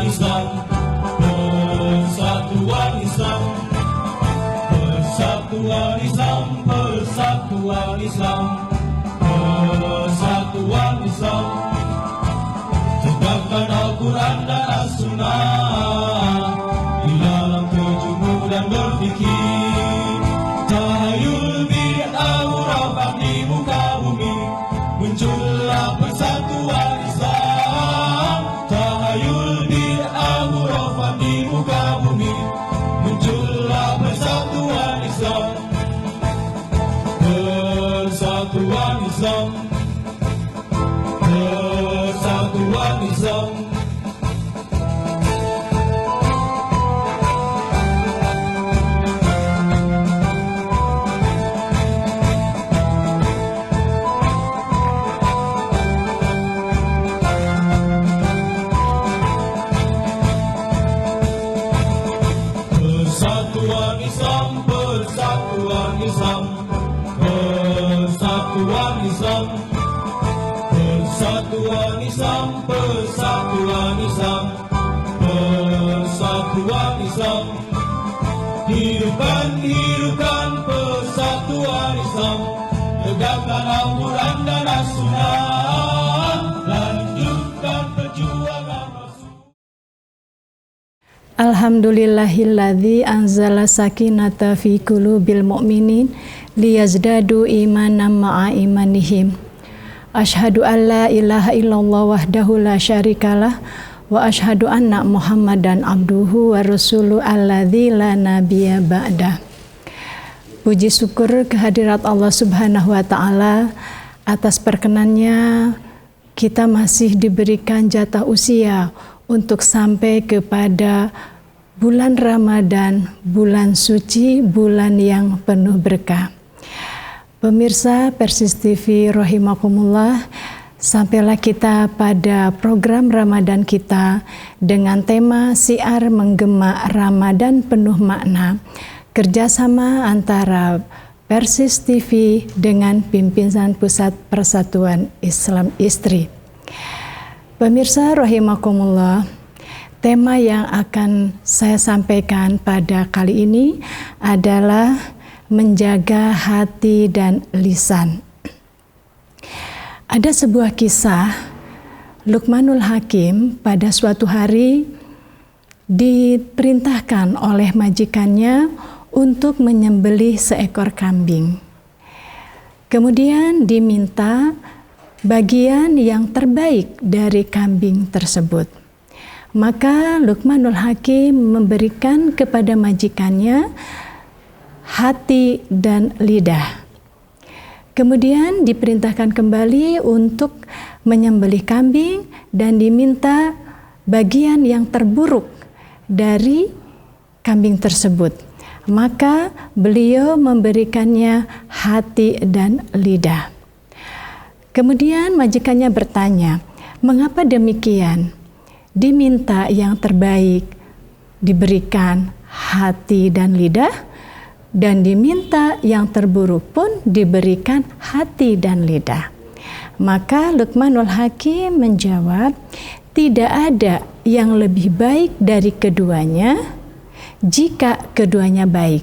Islam, persatuan Islam, persatuan Islam, persatuan Islam, persatuan Islam. Tegakkan Al-Quran dan As-Sunnah di dalam kejujuran berfikir. Tahayul bid'ah murabak di muka bumi, muncullah persatuan Islam. Tahayul bid'ah murabak di muka bumi, muncullah persatuan Islam. Persatuan Islam, persatuan Islam. Persatuan Islam, persatuan Islam, persatuan Islam, persatuan Islam, persatuan Islam, persatuan Islam. Hidupkan, hidupkan persatuan Islam, tegakkan Al-Quran dan As-Sunnah, lanjutkan perjuangan Rasul. Alhamdulillahilladzi anzala sakinata fi qulubil mu'minin liyazdadu imanan ma'a imanihim. Asyhadu an la ilaha illallah wahdahu la syarikalah wa asyhadu anna Muhammadan abduhu wa rasuluhu alladzi la nabiyya ba'dah. Puji syukur kehadirat Allah Subhanahu wa taala atas perkenannya kita masih diberikan jatah usia untuk sampai kepada bulan Ramadan, bulan suci, bulan yang penuh berkah. Pemirsa Persis TV rahimakumullah, sampailah kita pada program Ramadan kita dengan tema Syiar Menggema Ramadan Penuh Makna, kerjasama antara Persis TV dengan pimpinan Pusat Persatuan Islam Istri. Pemirsa rahimakumullah, tema yang akan saya sampaikan pada kali ini adalah menjaga hati dan lisan. Ada sebuah kisah Luqmanul Hakim pada suatu hari diperintahkan oleh majikannya untuk menyembelih seekor kambing. Kemudian diminta bagian yang terbaik dari kambing tersebut. Maka Luqmanul Hakim memberikan kepada majikannya hati dan lidah. Kemudian diperintahkan kembali untuk menyembelih kambing dan diminta bagian yang terburuk dari kambing tersebut. Maka beliau memberikannya hati dan lidah. Kemudian majikannya bertanya, mengapa demikian? Diminta yang terbaik, diberikan hati dan lidah, dan diminta yang terburuk pun diberikan hati dan lidah. Maka Luqmanul Hakim menjawab, tidak ada yang lebih baik dari keduanya jika keduanya baik,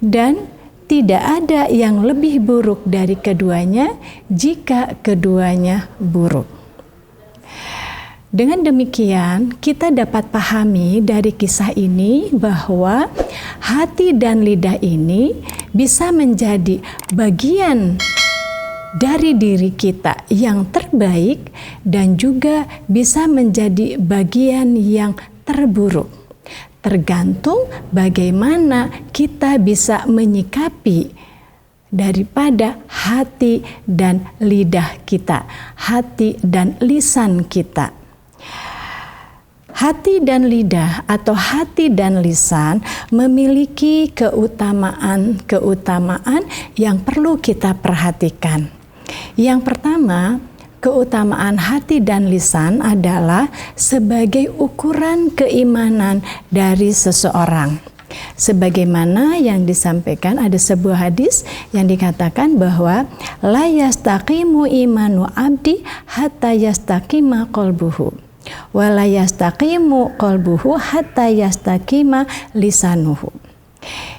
dan tidak ada yang lebih buruk dari keduanya jika keduanya buruk. Dengan demikian, kita dapat pahami dari kisah ini bahwa hati dan lidah ini bisa menjadi bagian dari diri kita yang terbaik dan juga bisa menjadi bagian yang terburuk. Tergantung bagaimana kita bisa menyikapi daripada hati dan lidah kita, hati dan lisan kita. Hati dan lidah atau hati dan lisan memiliki keutamaan yang perlu kita perhatikan. Yang pertama, keutamaan hati dan lisan adalah sebagai ukuran keimanan dari seseorang. Sebagaimana yang disampaikan, ada sebuah hadis yang dikatakan bahwa la yastaqimu imanu abdi hatta yastaqima qalbuhu. wala yastaqimu qalbuhu hatta yastaqima lisanuhu.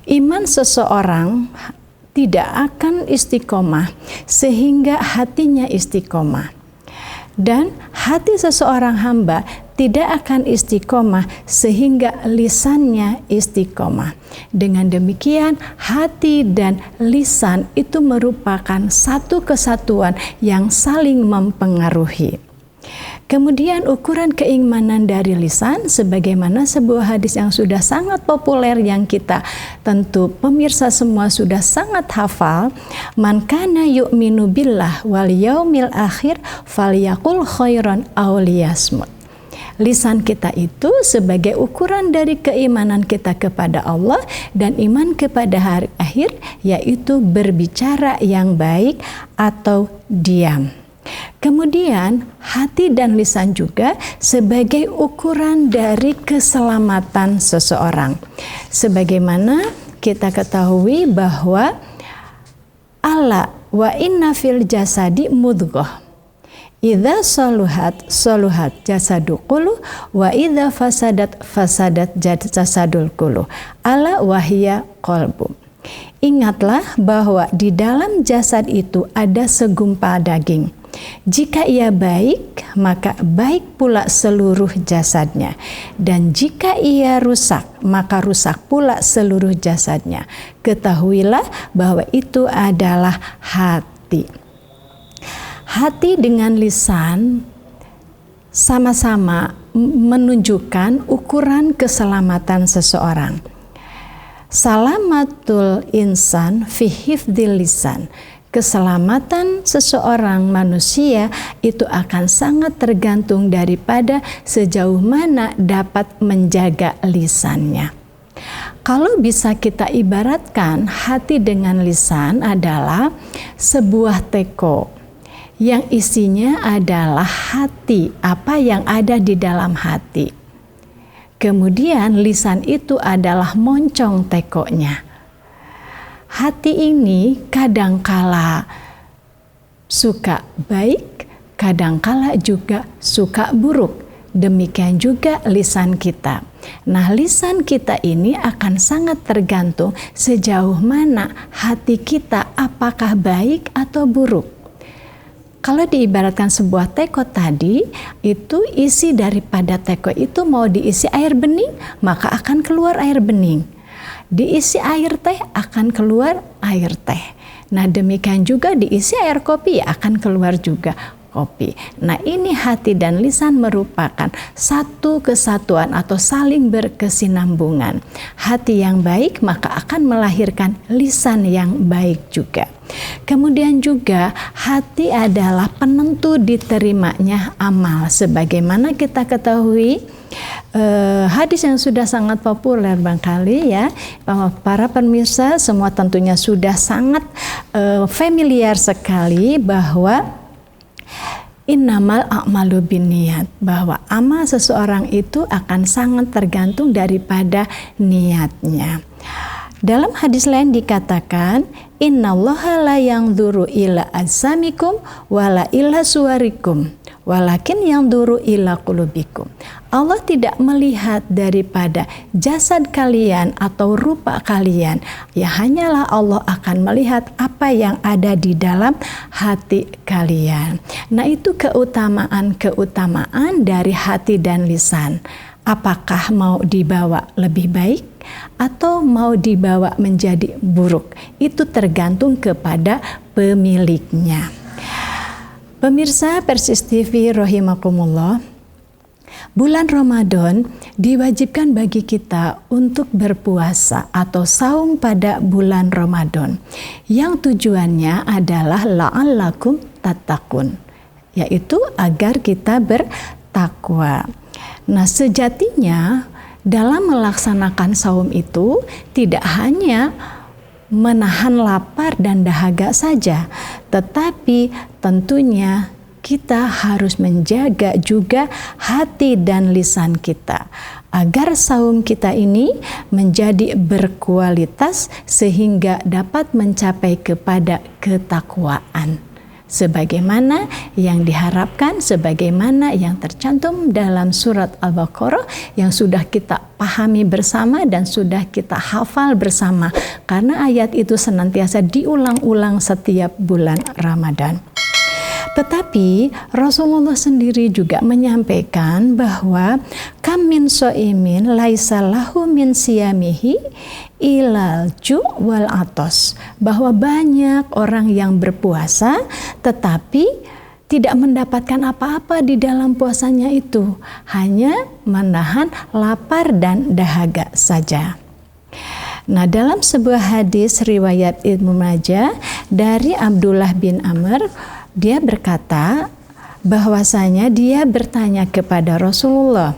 Iman seseorang tidak akan istiqomah sehingga hatinya istiqomah. Dan hati seseorang hamba tidak akan istiqomah sehingga lisannya istiqomah. Dengan demikian, hati dan lisan itu merupakan satu kesatuan yang saling mempengaruhi. Kemudian ukuran keimanan dari lisan, sebagaimana sebuah hadis yang sudah sangat populer yang kita tentu pemirsa semua sudah sangat hafal, man kana yu'minu billah wal yaumil akhir falyaqul khairan aw liyasmut. Lisan kita itu sebagai ukuran dari keimanan kita kepada Allah dan iman kepada hari akhir, yaitu berbicara yang baik atau diam. Kemudian hati dan lisan juga sebagai ukuran dari keselamatan seseorang. Sebagaimana kita ketahui bahwa ala wa inna fil jasadi mudghah. Idza saluhat jasadu kullu wa idza fasadat jasadul kullu. Ala wahya qalbu. Ingatlah bahwa di dalam jasad itu ada segumpal daging. Jika ia baik, maka baik pula seluruh jasadnya. Dan jika ia rusak, maka rusak pula seluruh jasadnya. Ketahuilah bahwa itu adalah hati. Hati dengan lisan sama-sama menunjukkan ukuran keselamatan seseorang. Salamatul insan fi hifdzil lisan. Keselamatan seseorang manusia itu akan sangat tergantung daripada sejauh mana dapat menjaga lisannya. Kalau bisa kita ibaratkan, hati dengan lisan adalah sebuah teko yang isinya adalah hati, apa yang ada di dalam hati. Kemudian lisan itu adalah moncong tekonya. Hati ini kadangkala suka baik, kadangkala juga suka buruk. Demikian juga lisan kita. Nah, lisan kita ini akan sangat tergantung sejauh mana hati kita apakah baik atau buruk. Kalau diibaratkan sebuah teko tadi, itu isi daripada teko itu mau diisi air bening, maka akan keluar air bening. Diisi air teh akan keluar air teh. Nah, demikian juga diisi air kopi akan keluar juga kopi. Nah, ini hati dan lisan merupakan satu kesatuan atau saling berkesinambungan. Hati yang baik maka akan melahirkan lisan yang baik juga. Kemudian juga hati adalah penentu diterimanya amal. Sebagaimana kita ketahui hadis yang sudah sangat populer barangkali ya, para pemirsa semua tentunya sudah sangat familiar sekali bahwa innamal a'malu binniyat, bahwa amal seseorang itu akan sangat tergantung daripada niatnya. Dalam hadis lain dikatakan, innallaha la yanzuru ila ajsamikum wala ila suwarikum walakin yanzuru ila qulubikum. Allah tidak melihat daripada jasad kalian atau rupa kalian. Ya, hanyalah Allah akan melihat apa yang ada di dalam hati kalian. Nah, itu keutamaan dari hati dan lisan. Apakah mau dibawa lebih baik atau mau dibawa menjadi buruk? Itu tergantung kepada pemiliknya. Pemirsa Persis TV rahimakumullah, bulan Ramadan diwajibkan bagi kita untuk berpuasa atau saum pada bulan Ramadan, yang tujuannya adalah la'allakum tattaqun, yaitu agar kita bertakwa. Nah, sejatinya dalam melaksanakan saum itu tidak hanya menahan lapar dan dahaga saja, tetapi tentunya kita harus menjaga juga hati dan lisan kita agar saum kita ini menjadi berkualitas sehingga dapat mencapai kepada ketakwaan. sebagaimana yang diharapkan, sebagaimana yang tercantum dalam surat Al-Baqarah yang sudah kita pahami bersama dan sudah kita hafal bersama, karena ayat itu senantiasa diulang-ulang setiap bulan Ramadan. Tetapi Rasulullah sendiri juga menyampaikan bahwa kam min so'imin laisa lahu min siyamihi ilal ju' wal atos, bahwa banyak orang yang berpuasa tetapi tidak mendapatkan apa-apa di dalam puasanya itu, hanya menahan lapar dan dahaga saja. Nah, dalam sebuah hadis riwayat Ibnu Majah dari Abdullah bin Amr, dia berkata bahwasanya dia bertanya kepada Rasulullah,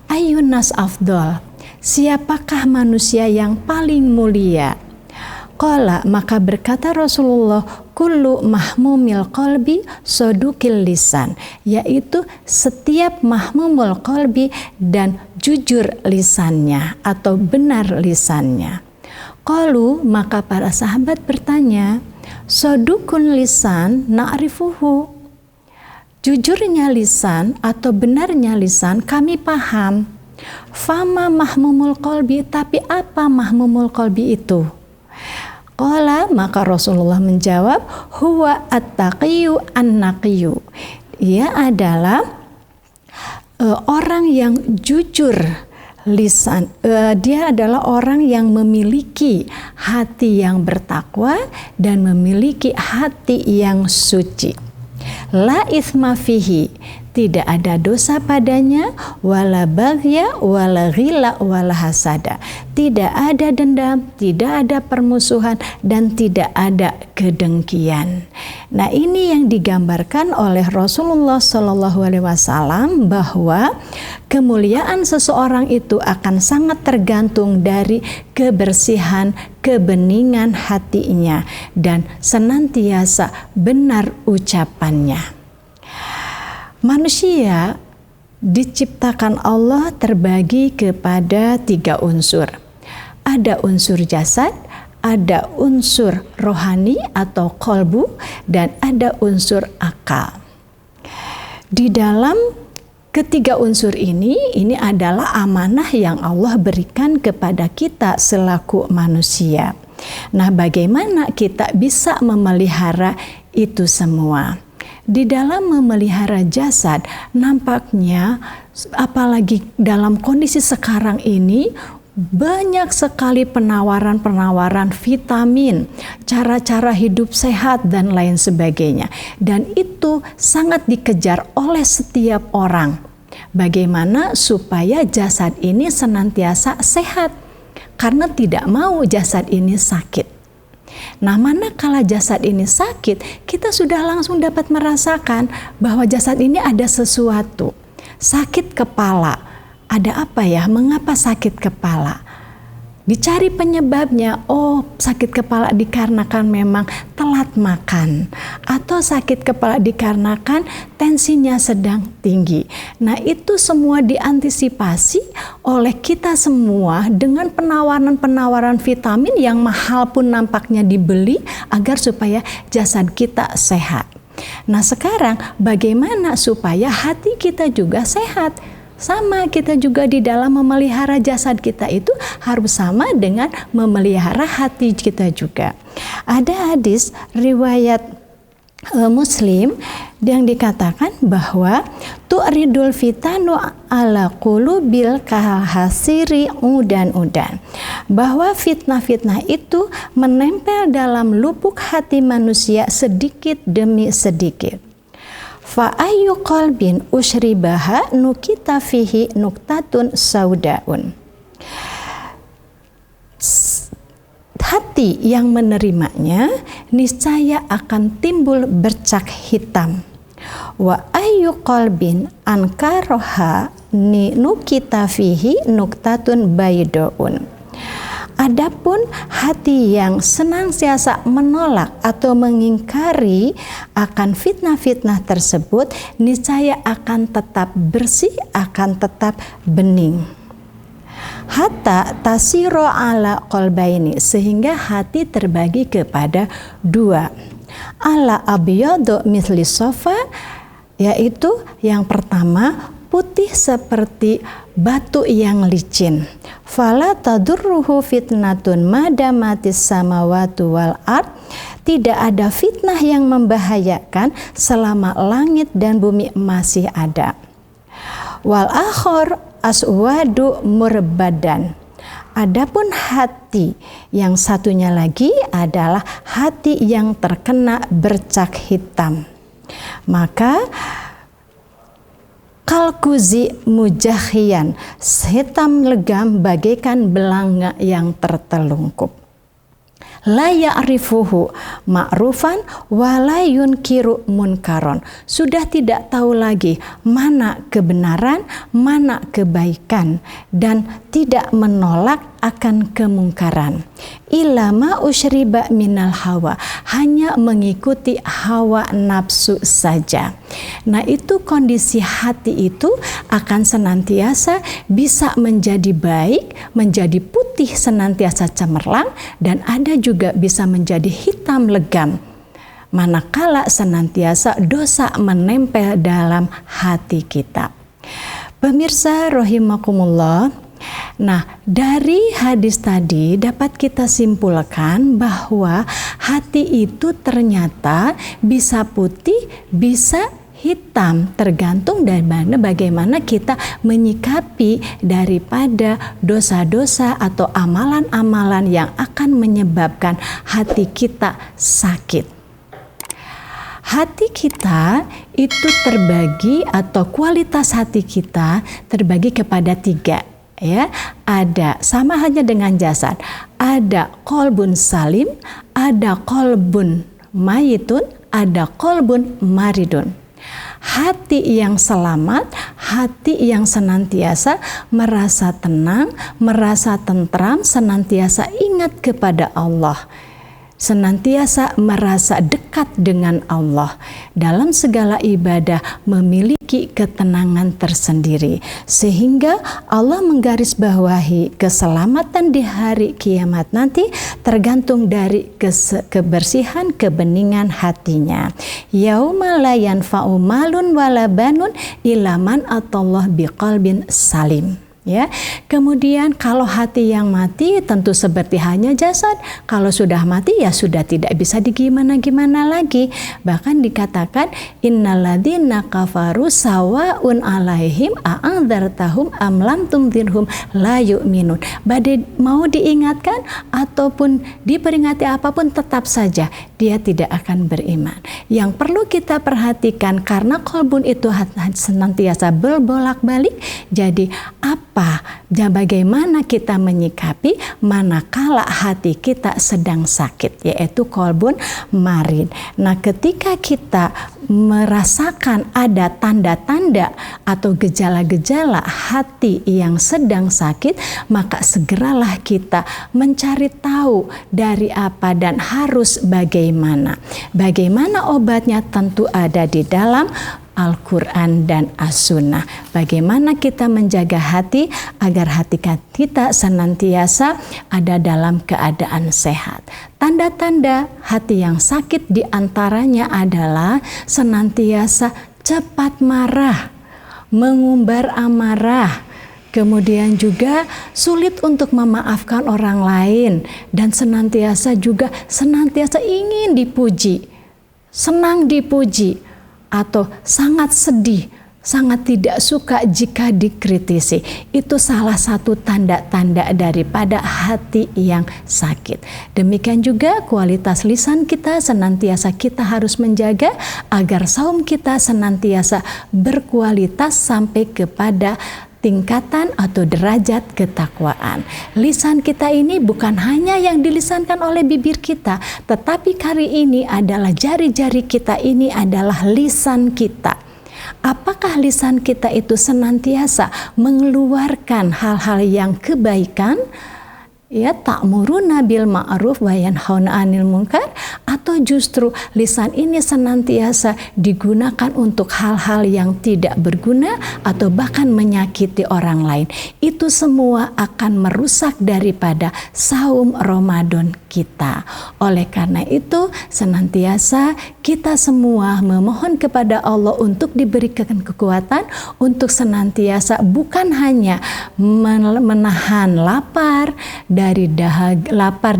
"Ayyunas afdol?" Siapakah manusia yang paling mulia? Qala, maka berkata Rasulullah, kullu mahmumil qalbi sodukil lisan, yaitu setiap mahmumul qalbi dan jujur lisannya atau benar lisannya. Qalu, maka para sahabat bertanya, sodukun lisan na'rifuhu, jujurnya lisan atau benarnya lisan kami paham. Fama mahmumul qalbi, tapi apa mahmumul qalbi itu? Qala, maka Rasulullah menjawab, huwa at-taqiyyu an-naqiyyu. Ia adalah orang yang jujur lisan. Dia adalah orang yang memiliki hati yang bertakwa dan memiliki hati yang suci. La itsma fihi, tidak ada dosa padanya, wala baghya wala ghila wala hasada, tidak ada dendam, tidak ada permusuhan, dan tidak ada kedengkian. Nah, ini yang digambarkan oleh Rasulullah SAW, bahwa kemuliaan seseorang itu akan sangat tergantung dari kebersihan, kebeningan hatinya, dan senantiasa benar ucapannya. Manusia diciptakan Allah terbagi kepada 3 unsur. Ada unsur jasad, ada unsur rohani atau qalbu, dan ada unsur akal. Di dalam ketiga unsur ini adalah amanah yang Allah berikan kepada kita selaku manusia. Nah, bagaimana kita bisa memelihara itu semua? Di dalam memelihara jasad, nampaknya apalagi dalam kondisi sekarang ini, banyak sekali penawaran-penawaran vitamin, cara-cara hidup sehat, dan lain sebagainya. Dan itu sangat dikejar oleh setiap orang. Bagaimana supaya jasad ini senantiasa sehat, karena tidak mau jasad ini sakit. Nah, manakala jasad ini sakit, kita sudah langsung dapat merasakan bahwa jasad ini ada sesuatu. Sakit kepala, ada apa ya? Mengapa sakit kepala? Dicari penyebabnya, oh sakit kepala dikarenakan memang telat makan, atau sakit kepala dikarenakan tensinya sedang tinggi. Nah, itu semua diantisipasi oleh kita semua dengan penawaran-penawaran vitamin yang mahal pun nampaknya dibeli agar supaya jasad kita sehat. Nah, sekarang bagaimana supaya hati kita juga sehat? Sama, kita juga di dalam memelihara jasad kita itu harus sama dengan memelihara hati kita juga. Ada hadis riwayat Muslim yang dikatakan bahwa tu'ridul fitanu ala qulubil kahasiri udan-udan, bahwa fitnah-fitnah itu menempel dalam lubuk hati manusia sedikit demi sedikit. Fa ayyu qalbin usyribaha nukita fihi nuktatun saudaun. Hati yang menerimanya niscaya akan timbul bercak hitam. Wa ayyu qalbin ankaroha nukita fihi nuktatun baydaun. Adapun hati yang senantiasa menolak atau mengingkari akan fitnah-fitnah tersebut, niscaya akan tetap bersih, akan tetap bening. Hatta tasiro ala qalbaini, sehingga hati terbagi kepada 2. Ala abyadu misli sofa, yaitu yang pertama putih seperti batu yang licin. Fala tadurruhu fitnatun madamatis samawati wal ard, tidak ada fitnah yang membahayakan selama langit dan bumi masih ada. Wal akhor aswadu murbadan, adapun hati yang satunya lagi adalah hati yang terkena bercak hitam. Maka kalkuzi mujahiyan, hitam legam bagaikan belanga yang tertelungkup. La ya'rifuhu ma'rufan wa la yunkiru munkaron, sudah tidak tahu lagi mana kebenaran, mana kebaikan, dan tidak menolak akan kemungkaran. Ilama usyriba minal hawa, hanya mengikuti hawa nafsu saja. Nah, itu kondisi hati itu akan senantiasa bisa menjadi baik, menjadi putih senantiasa cemerlang, dan ada juga bisa menjadi hitam legam manakala senantiasa dosa menempel dalam hati kita. Pemirsa rahimakumullah, nah, dari hadis tadi dapat kita simpulkan bahwa hati itu ternyata bisa putih, bisa hitam, tergantung dari bagaimana kita menyikapi daripada dosa-dosa atau amalan-amalan yang akan menyebabkan hati kita sakit. Hati kita itu terbagi, atau kualitas hati kita terbagi kepada 3. Ya, ada sama hanya dengan jasad, ada qalbun salim, ada qalbun mayitun, ada qalbun maridun. Hati yang selamat, hati yang senantiasa merasa tenang, merasa tentram, senantiasa ingat kepada Allah, senantiasa merasa dekat dengan Allah, dalam segala ibadah memiliki ketenangan tersendiri, sehingga Allah menggarisbawahi keselamatan di hari kiamat nanti tergantung dari kebersihan, kebeningan hatinya. Yauma la yanfa'u malun wala banun illa man atallah biqalbin salim. Ya, kemudian kalau hati yang mati tentu seperti hanya jasad. Kalau sudah mati ya sudah tidak bisa digimana-gimana lagi. Bahkan dikatakan innalladzina kafaru sawaun alaihim a'andzartahum am lam tunzirhum la yu'minun. Badai mau diingatkan ataupun diperingati apapun tetap saja dia tidak akan beriman. Yang perlu kita perhatikan karena qalbun itu senantiasa berbolak-balik. Jadi bagaimana kita menyikapi manakala hati kita sedang sakit, yaitu qalbun marid. Nah, ketika kita merasakan ada tanda-tanda atau gejala-gejala hati yang sedang sakit, maka segeralah kita mencari tahu dari apa dan harus bagaimana. Bagaimana obatnya tentu ada di dalam Al-Quran dan As-Sunnah. Bagaimana kita menjaga hati agar hati kita senantiasa ada dalam keadaan sehat. Tanda-tanda hati yang sakit diantaranya adalah senantiasa cepat marah, mengumbar amarah, kemudian juga sulit untuk memaafkan orang lain, dan senantiasa ingin dipuji, senang dipuji, atau sangat sedih, sangat tidak suka jika dikritisi. Itu salah satu tanda-tanda daripada hati yang sakit. Demikian juga kualitas lisan kita senantiasa kita harus menjaga agar saum kita senantiasa berkualitas sampai kepada tingkatan atau derajat ketakwaan. Lisan kita ini bukan hanya yang dilisankan oleh bibir kita, tetapi kali ini adalah jari-jari kita ini adalah lisan kita. Apakah lisan kita itu senantiasa mengeluarkan hal-hal yang kebaikan? Ya, ta'muruna bil ma'ruf wa yanhauna 'anil munkar, atau justru lisan ini senantiasa digunakan untuk hal-hal yang tidak berguna atau bahkan menyakiti orang lain. Itu semua akan merusak daripada saum Ramadan kita. Oleh karena itu, senantiasa kita semua memohon kepada Allah untuk diberikan kekuatan untuk senantiasa bukan hanya menahan lapar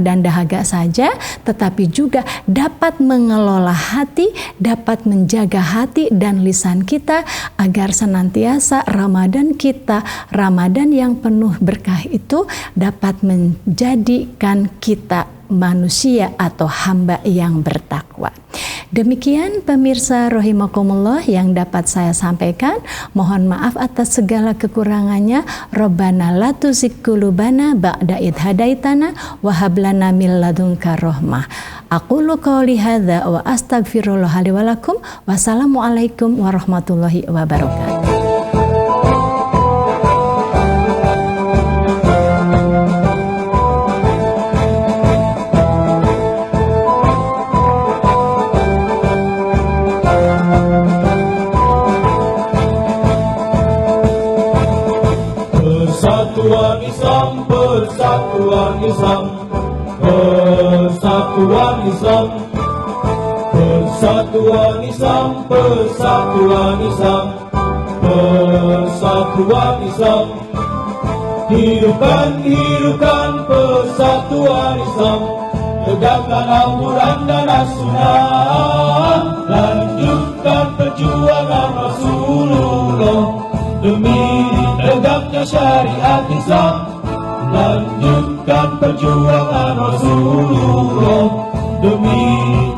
dan dahaga saja, tetapi juga dapat mengelola hati, dapat menjaga hati dan lisan kita agar senantiasa Ramadan kita, Ramadan yang penuh berkah itu dapat menjadikan kita manusia atau hamba yang bertakwa. Demikian pemirsa rahimakumullah yang dapat saya sampaikan. Mohon maaf atas segala kekurangannya. Rabbana la tuzigh qulubana ba'da idh hadaitana wa hab lana min ladunka rahmah. Aqulu qouli hadza wa astaghfirullah li wa lakum. Wassalamualaikum warahmatullahi wabarakatuh. Persatuan Islam, persatuan Islam, persatuan Islam, persatuan Islam, persatuan Islam, persatuan Islam. Hidupkan, hidupkan persatuan Islam, tegakkan Al-Quran dan As-Sunnah, lanjutkan perjuangan Rasulullah demi tegaknya syariat Islam, lanjutkan perjuangan Rasulullah demi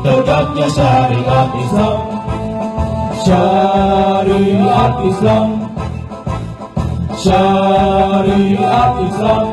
tegaknya syariat Islam. Syariat Islam, syariat Islam.